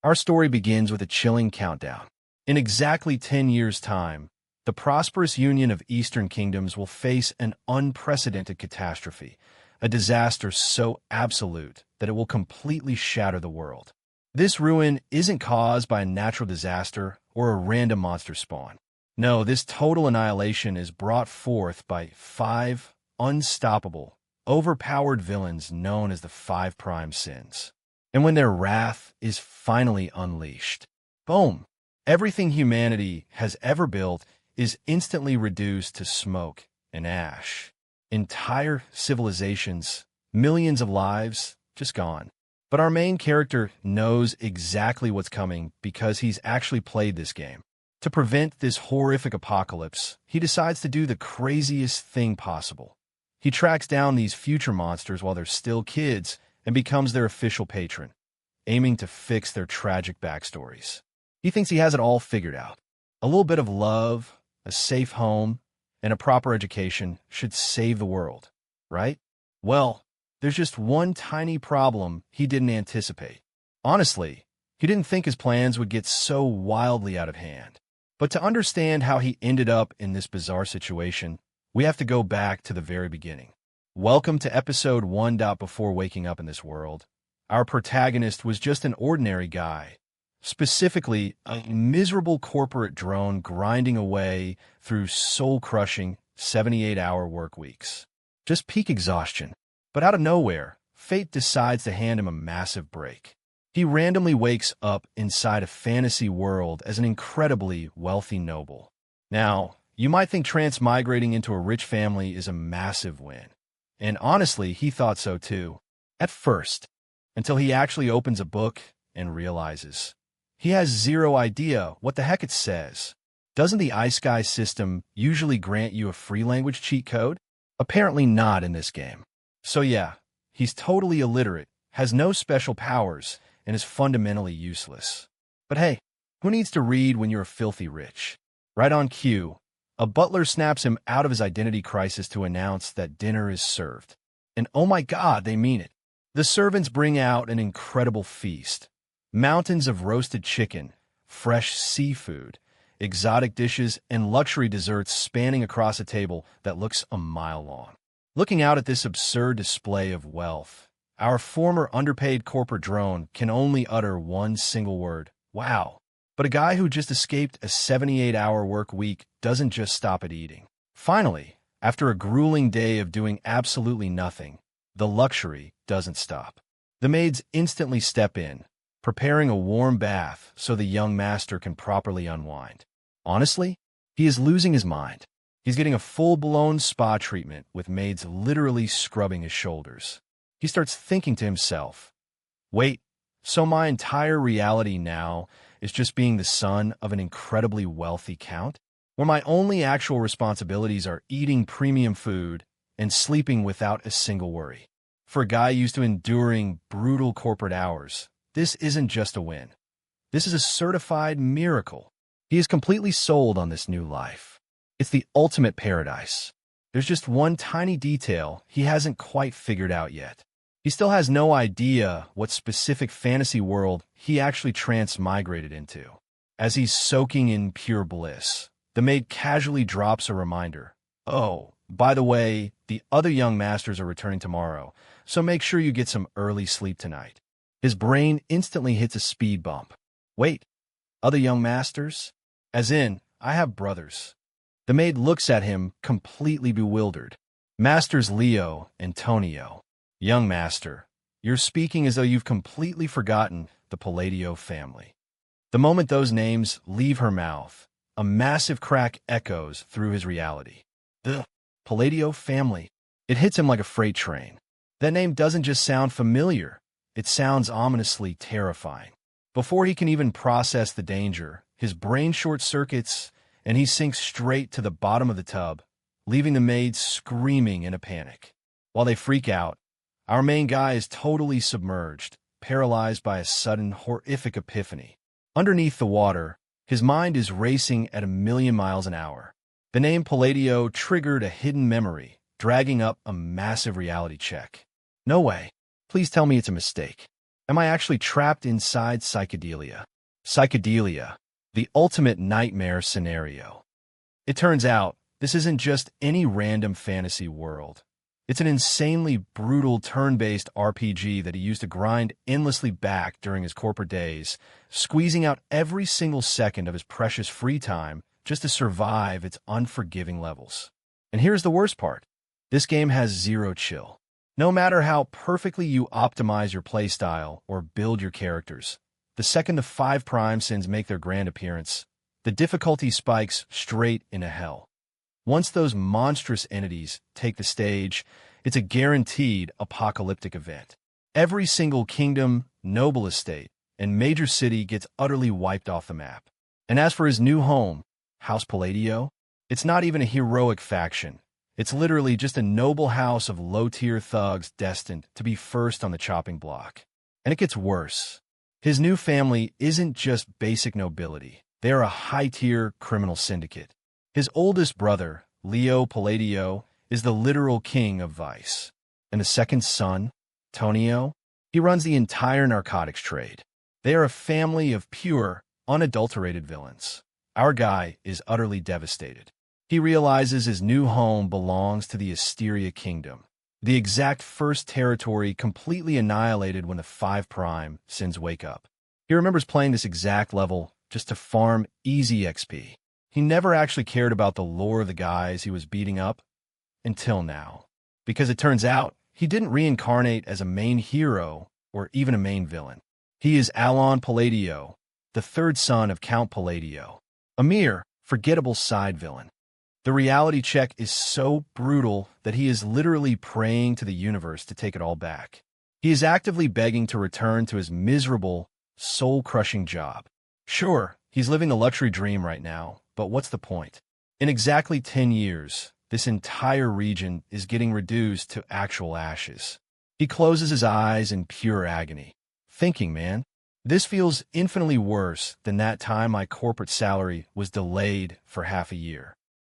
Our story begins with a chilling countdown. In exactly 10 years' time, the prosperous Union of Eastern Kingdoms will face an unprecedented catastrophe, a disaster so absolute that it will completely shatter the world. This ruin isn't caused by a natural disaster or a random monster spawn. No, this total annihilation is brought forth by five unstoppable, overpowered villains known as the Five Prime Sins. And when their wrath is finally unleashed, boom! Everything humanity has ever built is instantly reduced to smoke and ash. Entire civilizations, millions of lives, just gone. But our main character knows exactly what's coming because he's actually played this game. To prevent this horrific apocalypse, he decides to do the craziest thing possible. He tracks down these future monsters while they're still kids and becomes their official patron, aiming to fix their tragic backstories. He thinks he has it all figured out. A little bit of love, a safe home, and a proper education should save the world, right? Well, there's just one tiny problem he didn't anticipate. Honestly, he didn't think his plans would get so wildly out of hand. But to understand how he ended up in this bizarre situation, we have to go back to the very beginning. Welcome to episode 1. Before waking up in this world, our protagonist was just an ordinary guy, specifically a miserable corporate drone grinding away through soul-crushing 78-hour work weeks. Just peak exhaustion. But out of nowhere, fate decides to hand him a massive break. He randomly wakes up inside a fantasy world as an incredibly wealthy noble. Now, you might think transmigrating into a rich family is a massive win. And honestly, he thought so too. At first, until he actually opens a book and realizes he has zero idea what the heck it says. Doesn't the Isekai system usually grant you a free language cheat code? Apparently not in this game. So yeah, he's totally illiterate, has no special powers, and is fundamentally useless. But hey, who needs to read when you're filthy rich? Right on cue, a butler snaps him out of his identity crisis to announce that dinner is served. And oh my god, they mean it. The servants bring out an incredible feast. Mountains of roasted chicken, fresh seafood, exotic dishes, and luxury desserts spanning across a table that looks a mile long. Looking out at this absurd display of wealth, our former underpaid corporate drone can only utter one single word: wow. But a guy who just escaped a 78-hour work week doesn't just stop at eating. Finally, after a grueling day of doing absolutely nothing, the luxury doesn't stop. The maids instantly step in, preparing a warm bath so the young master can properly unwind. Honestly, he is losing his mind. He's getting a full-blown spa treatment with maids literally scrubbing his shoulders. He starts thinking to himself, wait, so my entire reality now is just being the son of an incredibly wealthy count, where my only actual responsibilities are eating premium food and sleeping without a single worry. For a guy used to enduring brutal corporate hours, this isn't just a win. This is a certified miracle. He is completely sold on this new life. It's the ultimate paradise. There's just one tiny detail he hasn't quite figured out yet. He still has no idea what specific fantasy world he actually transmigrated into. As he's soaking in pure bliss, the maid casually drops a reminder. Oh, by the way, the other young masters are returning tomorrow, so make sure you get some early sleep tonight. His brain instantly hits a speed bump. Wait, other young masters? As in, I have brothers. The maid looks at him, completely bewildered. Masters Leo and Tonio. Young master, you're speaking as though you've completely forgotten the Palladio family. The moment those names leave her mouth, a massive crack echoes through his reality. The Palladio family. It hits him like a freight train. That name doesn't just sound familiar, it sounds ominously terrifying. Before he can even process the danger, his brain short-circuits and he sinks straight to the bottom of the tub, leaving the maids screaming in a panic. While they freak out, our main guy is totally submerged, paralyzed by a sudden, horrific epiphany. Underneath the water, his mind is racing at 1,000,000 miles an hour. The name Palladio triggered a hidden memory, dragging up a massive reality check. No way. Please tell me it's a mistake. Am I actually trapped inside psychedelia? Psychedelia, the ultimate nightmare scenario. It turns out, this isn't just any random fantasy world. It's an insanely brutal turn-based RPG that he used to grind endlessly back during his corporate days, squeezing out every single second of his precious free time just to survive its unforgiving levels. And here's the worst part. This game has zero chill. No matter how perfectly you optimize your playstyle or build your characters, the second the 5 prime sins make their grand appearance, the difficulty spikes straight into hell. Once those monstrous entities take the stage, it's a guaranteed apocalyptic event. Every single kingdom, noble estate, and major city gets utterly wiped off the map. And as for his new home, House Palladio, it's not even a heroic faction. It's literally just a noble house of low-tier thugs destined to be first on the chopping block. And it gets worse. His new family isn't just basic nobility. They are a high-tier criminal syndicate. His oldest brother, Leo Palladio, is the literal king of vice. And the second son, Tonio, he runs the entire narcotics trade. They are a family of pure, unadulterated villains. Our guy is utterly devastated. He realizes his new home belongs to the Asteria Kingdom, the exact first territory completely annihilated when the 5 prime sins wake up. He remembers playing this exact level just to farm easy XP. He never actually cared about the lore of the guys he was beating up until now, because it turns out he didn't reincarnate as a main hero or even a main villain. He is Alon Palladio, the 3rd son of Count Palladio, a mere forgettable side villain. The reality check is so brutal that he is literally praying to the universe to take it all back. He is actively begging to return to his miserable, soul-crushing job. Sure, he's living the luxury dream right now, but what's the point? In exactly 10 years, this entire region is getting reduced to actual ashes. He closes his eyes in pure agony, thinking, man, this feels infinitely worse than that time my corporate salary was delayed for half a year.